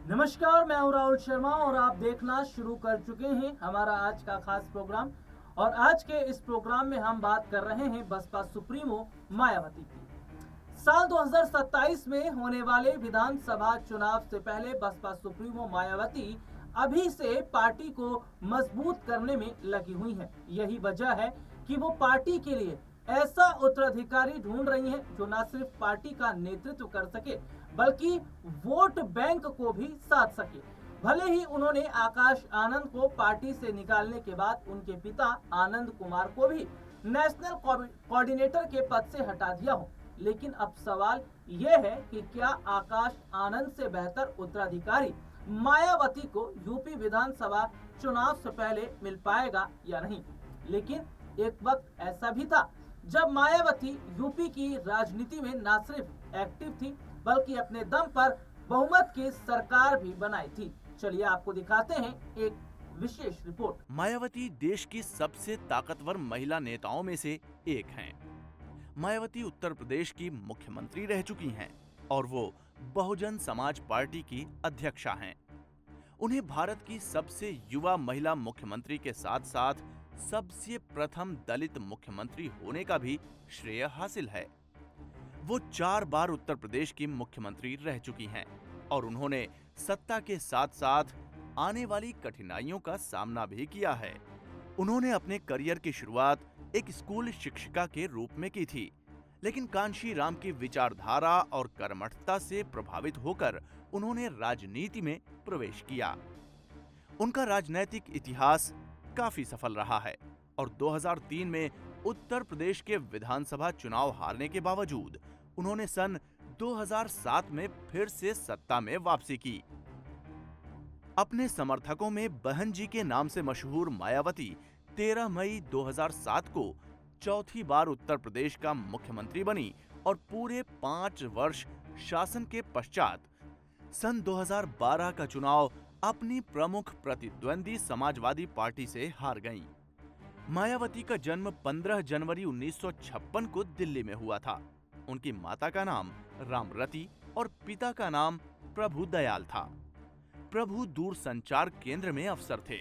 नमस्कार, मैं हूं राहुल शर्मा और आप देखना शुरू कर चुके हैं हमारा आज का खास प्रोग्राम। और आज के इस प्रोग्राम में हम बात कर रहे हैं बसपा सुप्रीमो मायावती की। साल 2027 में होने वाले विधानसभा चुनाव से पहले बसपा सुप्रीमो मायावती अभी से पार्टी को मजबूत करने में लगी हुई है। यही वजह है कि वो पार्टी के लिए ऐसा उत्तराधिकारी ढूंढ रही हैं जो न सिर्फ पार्टी का नेतृत्व कर सके बल्कि वोट बैंक को भी साध सके। भले ही उन्होंने आकाश आनंद को पार्टी से निकालने के बाद उनके पिता आनंद कुमार को भी नेशनल कोऑर्डिनेटर के पद से हटा दिया हो, लेकिन अब सवाल यह है कि क्या आकाश आनंद से बेहतर उत्तराधिकारी मायावती को यूपी विधानसभा चुनाव से पहले मिल पाएगा या नहीं। लेकिन एक वक्त ऐसा भी था जब मायावती यूपी की राजनीति में न सिर्फ एक्टिव थी बल्कि अपने दम पर बहुमत की सरकार भी बनाई थी। चलिए आपको दिखाते हैं एक विशेष रिपोर्ट। मायावती देश की सबसे ताकतवर महिला नेताओं में से एक हैं। मायावती उत्तर प्रदेश की मुख्यमंत्री रह चुकी हैं और वो बहुजन समाज पार्टी की अध्यक्षा हैं। उन्हें भारत की सबसे युवा महिला मुख्यमंत्री के साथ साथ सबसे प्रथम दलित मुख्यमंत्री होने का भी श्रेय हासिल है। वो 4 बार उत्तर प्रदेश की मुख्यमंत्री रह चुकी हैं और उन्होंने सत्ता के साथ साथ आने वाली कठिनाइयों का सामना भी किया है। उन्होंने अपने करियर की शुरुआत एक स्कूल शिक्षिका के रूप में की थी, लेकिन कांशी राम की विचारधारा और कर्मठता से प्रभावित होकर उन्होंने राजनीति में प्रवेश किया। उनका राजनैतिक इतिहास काफी सफल रहा है और 2003 में उत्तर प्रदेश के विधानसभा चुनाव हारने के बावजूद उन्होंने सन 2007 में फिर से सत्ता में वापसी की। अपने समर्थकों में बहन जी के नाम से मशहूर मायावती 13 मई 2007 को चौथी बार उत्तर प्रदेश का मुख्यमंत्री बनी और पूरे 5 वर्ष शासन के पश्चात सन 2012 का चुनाव अपनी प्रमुख प्रतिद्वंदी समाजवादी पार्टी से हार गईं। मायावती का जन्म 15 जनवरी 1956 को दिल्ली में हुआ था। उनकी माता का नाम रामरती और पिता का नाम प्रभु दयाल था। प्रभु दूरसंचार केंद्र में अफसर थे।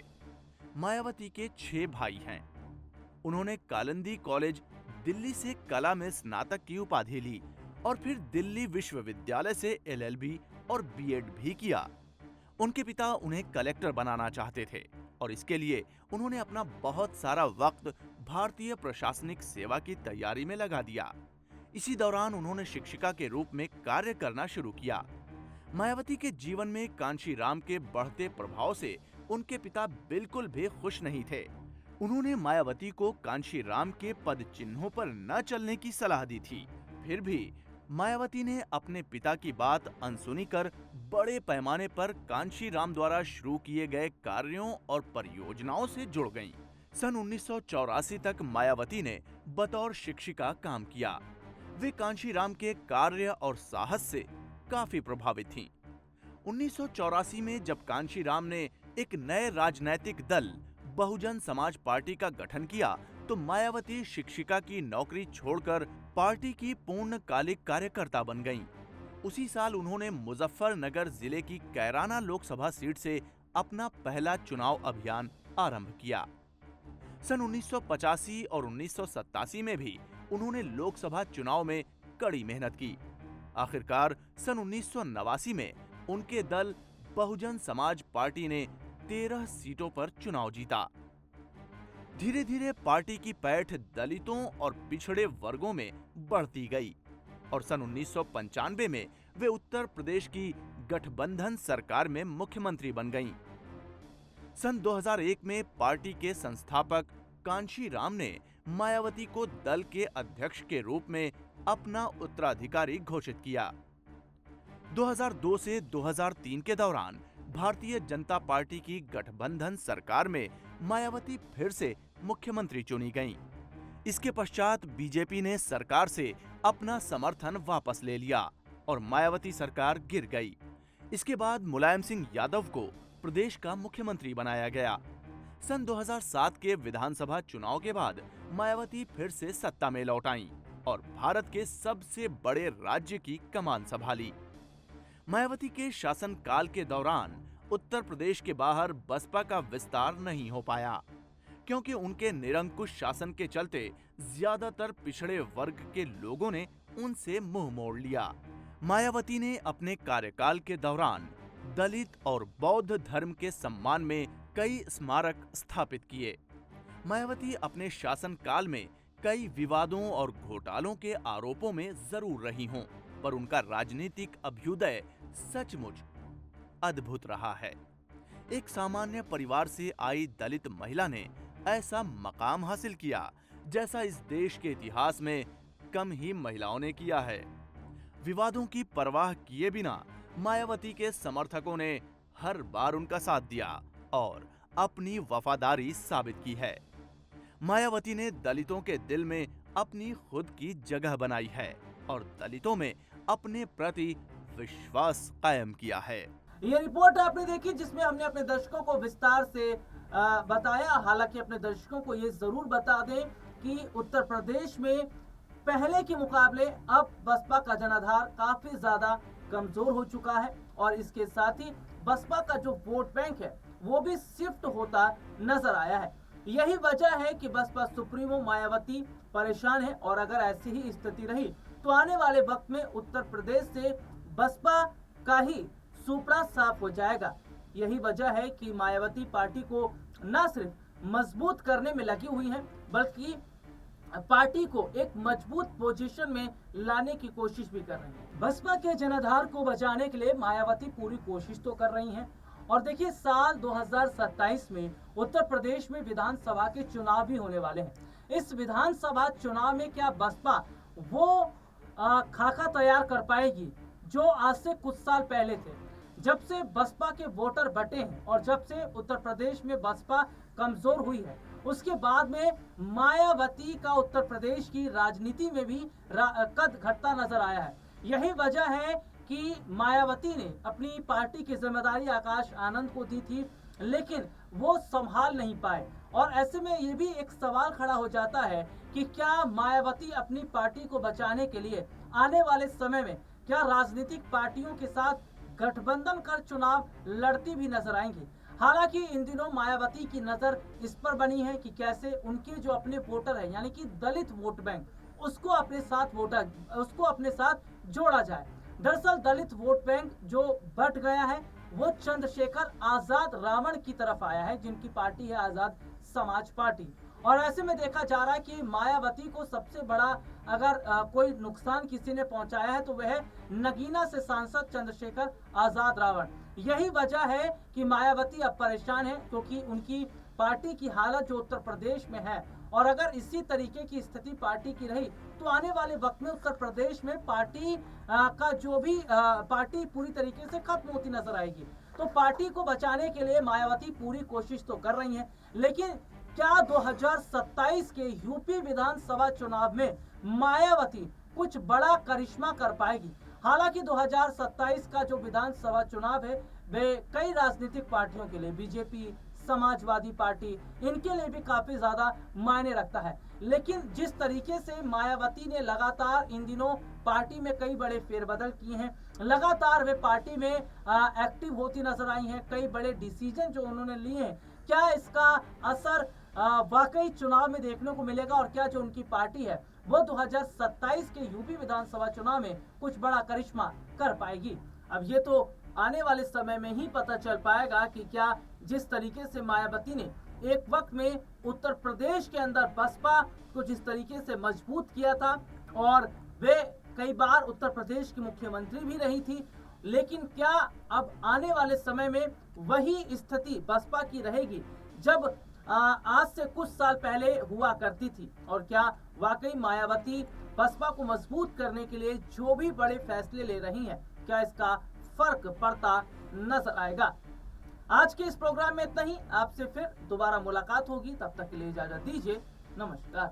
मायावती के 6 भाई हैं। उन्होंने कालिंदी कॉलेज दिल्ली से कला में स्नातक की उपाधि ली और फिर दिल्ली विश्वविद्यालय से LLB और B.Ed भी किया। उनके पिता उन्हें कलेक्टर बनाना चाहते थे और इसके लिए उन्होंने अपना बहुत सारा वक्त भारतीय प्रशासनिक सेवा की तैयारी में लगा दिया। इसी दौरान उन्होंने शिक्षिका के रूप में कार्य करना शुरू किया। मायावती के जीवन में कांशी राम के बढ़ते प्रभाव से उनके पिता बिल्कुल भी खुश नहीं थे। उन्होंने मायावती को कांशी राम के पद चिन्हों पर न चलने की सलाह दी थी। फिर भी मायावती ने अपने पिता की बात अनसुनी कर बड़े पैमाने पर कांशी राम द्वारा शुरू किए गए कार्यों और परियोजनाओं से जुड़ गईं। सन 1984 तक मायावती ने बतौर शिक्षिका काम किया। वे कांशी राम के कार्य और साहस से काफी प्रभावित थीं। 1984 में जब कांशी राम ने एक नए राजनैतिक दल बहुजन समाज पार्टी का गठन किया तो मायावती शिक्षिका की नौकरी छोड़कर पार्टी की पूर्णकालिक कार्यकर्ता बन गईं। उसी साल उन्होंने मुजफ्फरनगर जिले की कैराना लोकसभा सीट से अपना पहला चुनाव अभियान आरंभ किया। सन 1985 और 1987 में भी उन्होंने लोकसभा चुनाव में कड़ी मेहनत की। आखिरकार सन 1989 में उनके दल बहुजन समाज पार्टी ने 13 सीटों पर चुनाव जीता। धीरे धीरे पार्टी की पैठ दलितों और पिछड़े वर्गों में बढ़ती गई और सन 1995 में वे उत्तर प्रदेश की गठबंधन सरकार में मुख्यमंत्री बन गईं। सन 2001 में पार्टी के संस्थापक कांशी राम ने मायावती को दल के अध्यक्ष के रूप में अपना उत्तराधिकारी घोषित किया। 2002 से 2003 के दौरान भारतीय जनता पार्टी की गठबंधन सरकार में मायावती फिर से मुख्यमंत्री चुनी गईं। इसके पश्चात बीजेपी ने सरकार से अपना समर्थन वापस ले लिया और मायावती सरकार गिर गई। इसके बाद मुलायम सिंह यादव को प्रदेश का मुख्यमंत्री बनाया गया। सन 2007 के विधानसभा चुनाव के बाद मायावती फिर से सत्ता में लौट आईं और भारत के सबसे बड़े राज्य की कमान संभाली। मायावती के शासनकाल के दौरान उत्तर प्रदेश के बाहर बसपा का विस्तार नहीं हो पाया, क्योंकि उनके निरंकुश शासन के चलते ज्यादातर पिछड़े वर्ग के लोगों ने उनसे मुंह मोड़ लिया। मायावती ने अपने कार्यकाल के दौरान दलित और बौद्ध धर्म के सम्मान में कई स्मारक स्थापित किए। मायावती अपने शासनकाल में कई विवादों और घोटालों के आरोपों में जरूर रही हों, पर उनका राजनीतिक अभ्युदय सचमुच अद्भुत रहा है। एक सामान्य परिवार से आई दलित महिला ने ऐसा मकाम हासिल किया जैसा इस देश के इतिहास में कम ही महिलाओं ने किया है। विवादों की परवाह किए बिना मायावती के समर्थकों ने हर बार उनका साथ दिया और अपनी वफादारी साबित की है। मायावती ने दलितों के दिल में अपनी खुद की जगह बनाई है और दलितों में अपने प्रति विश्वास कायम किया है। ये रिपोर्ट आपने देखी जिसमें हमने अपने दर्शकों को विस्तार से बताया। हालांकि अपने दर्शकों को ये जरूर बता दें कि उत्तर प्रदेश में पहले के मुकाबले अब बसपा का जनाधार काफी ज्यादा कमजोर हो चुका है और इसके साथ ही बसपा का जो वोट बैंक है वो भी शिफ्ट होता नजर आया है। यही वजह है कि बसपा सुप्रीमो मायावती परेशान है और अगर ऐसी ही स्थिति रही तो आने वाले वक्त में उत्तर प्रदेश से बसपा का ही सुपड़ा साफ हो जाएगा। यही वजह है कि मायावती पार्टी को न सिर्फ मजबूत करने में लगी हुई है बल्कि पार्टी को एक मजबूत पोजीशन में लाने की कोशिश भी कर रही है। बसपा के जनाधार को बचाने के लिए मायावती पूरी कोशिश तो कर रही हैं और देखिए साल 2027 में उत्तर प्रदेश में विधानसभा के चुनाव भी होने वाले हैं। इस विधानसभा चुनाव में क्या बसपा वो खाका तैयार कर पाएगी जो आज से कुछ साल पहले थे, जब से बसपा के वोटर बटे हैं और जब से उत्तर प्रदेश में बसपा कमजोर हुई है उसके बाद में मायावती का उत्तर प्रदेश की राजनीति में भी कद घटता नजर आया है। यही वजह है कि मायावती ने अपनी पार्टी की जिम्मेदारी आकाश आनंद को दी थी लेकिन वो संभाल नहीं पाए और ऐसे में ये भी एक सवाल खड़ा हो जाता है कि क्या मायावती अपनी पार्टी को बचाने के लिए आने वाले समय में क्या राजनीतिक पार्टियों के साथ गठबंधन कर चुनाव लड़ती भी नजर आएंगी। हालांकि इन दिनों मायावती की नजर इस पर बनी है कि कैसे उनके जो अपने वोटर है यानी कि दलित वोट बैंक उसको अपने साथ जोड़ा जाए। दरअसल दलित वोट बैंक जो बट गया है वो चंद्रशेखर आजाद रावण की तरफ आया है जिनकी पार्टी है आजाद समाज पार्टी और ऐसे में देखा जा रहा है कि मायावती को सबसे बड़ा अगर कोई नुकसान किसी ने पहुंचाया है तो वह नगीना से सांसद चंद्रशेखर आजाद रावण। यही वजह है कि मायावती अब परेशान है क्योंकि उनकी पार्टी की हालत जो उत्तर प्रदेश में है और अगर इसी तरीके की स्थिति पार्टी की रही तो आने वाले वक्त में उत्तर प्रदेश में पार्टी का जो भी पार्टी पूरी तरीके से खत्म होती नजर आएगी। तो पार्टी को बचाने के लिए मायावती पूरी कोशिश तो कर रही हैं लेकिन क्या 2027 के यूपी विधानसभा चुनाव में मायावती कुछ बड़ा करिश्मा कर पाएगी। हालांकि 2027 का जो विधानसभा चुनाव है वे कई राजनीतिक पार्टियों के लिए बीजेपी समाजवादी पार्टी इनके लिए भी काफी ज्यादा मायने रखता है लेकिन जिस तरीके से मायावती ने लगातार इन दिनों पार्टी में कई बड़े फेरबदल किए हैं, लगातार वे पार्टी में एक्टिव होती नजर आई हैं, कई बड़े डिसीजन जो उन्होंने लिए हैं, क्या इसका असर वाकई चुनाव में देखने को मिलेगा और क्या जो उनकी पार्टी है वो 2027 के यूपी विधानसभा चुनाव में कुछ बड़ा करिश्मा कर पाएगी। अब ये तो आने वाले समय में ही पता चल पाएगा कि क्या जिस तरीके से मायावती ने एक वक्त में उत्तर प्रदेश के अंदर बसपा को जिस तरीके से मजबूत किया था और वे कई बार उत्तर प्रदेश की मुख्यमंत्री भी रही थी, लेकिन क्या अब आने वाले समय में वही स्थिति बसपा की रहेगी जब आज से कुछ साल पहले हुआ करती थी और क्या वाकई मायावती बसपा को मजबूत करने के लिए जो भी बड़े फैसले ले रही हैं क्या इसका फर्क पड़ता नजर आएगा। आज के इस प्रोग्राम में इतना ही, आपसे फिर दोबारा मुलाकात होगी, तब तक के लिए इजाजत दीजिए, नमस्कार।